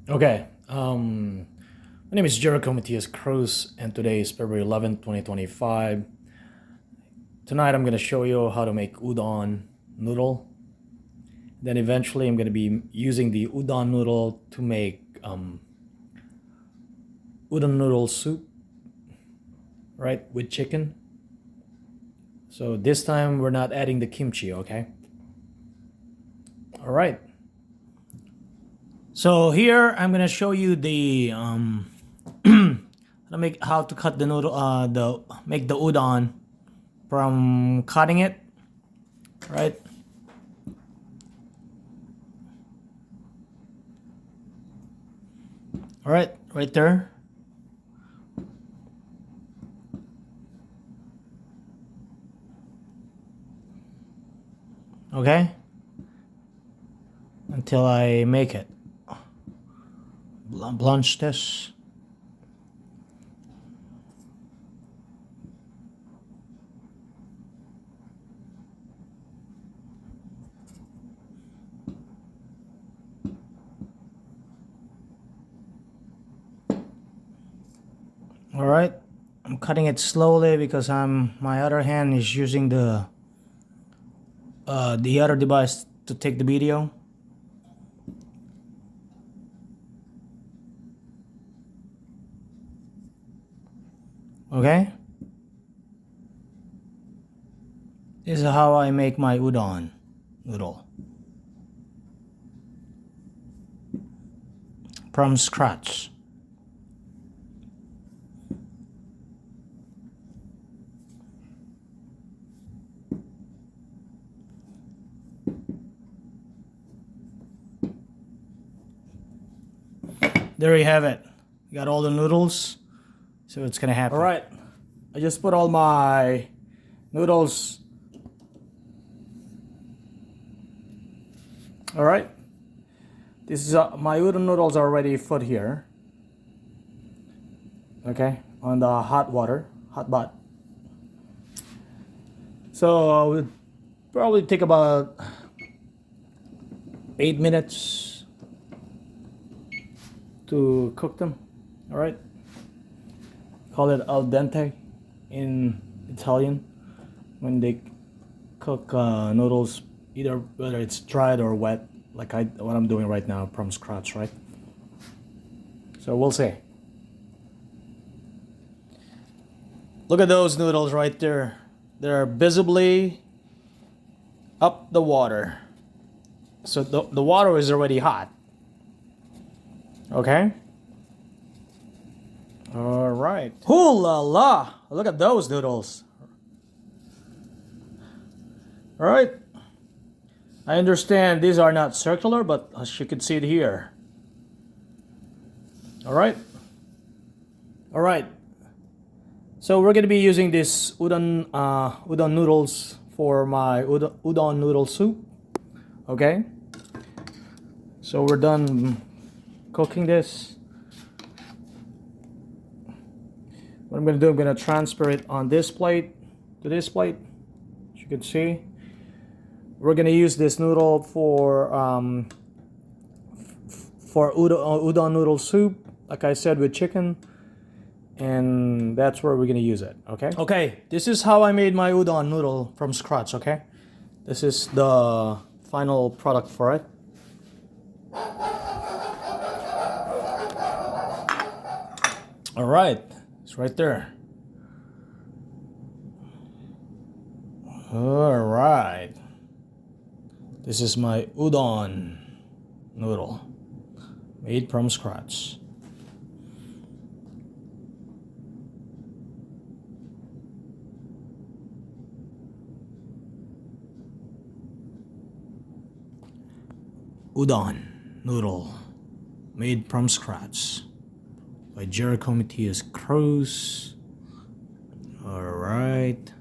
Okay, my name is Jerico Matias Cruz, and today is February 11th, 2025. Tonight I'm going to show you how to make udon noodle. Then eventually I'm going to be using the udon noodle to make udon noodle soup, right, with chicken. So this time we're not adding the kimchi, okay? All right. So here I'm gonna show you the how to cut the noodle, make the udon from cutting it, right? All right, right there. Okay, until I make it. Blanch this. All right, I'm cutting it slowly because my other hand is using the other device to take the video. Okay, this is how I make my udon noodle from scratch. There you have it. You got all the noodles. So it's gonna happen. All right, I just put all my noodles. All right, this is my udon noodles are already put here. Okay, on the hot bath. So it would probably take about 8 minutes to cook them. All right. Call it al dente in Italian when they cook noodles, either whether it's dried or wet, like what I'm doing right now from scratch, right? So we'll see. Look at those noodles right there. They're visibly up the water. So the water is already hot. Okay? All right. Hoo la la! Look at those noodles. All right. I understand these are not circular, but as you can see it here. All right. All right. So we're gonna be using this udon noodles for my udon noodle soup. Okay. So we're done cooking this. What I'm going to do, I'm going to transfer it on this plate to this plate. As you can see, we're going to use this noodle for udon noodle soup, like I said, with chicken, and that's where we're going to use it. Okay. Okay. This is how I made my udon noodle from scratch. Okay. This is the final product for it. All right. It's right there. All right. This is my udon noodle made from scratch. Udon noodle made from scratch by Jerico Matias Cruz. All right.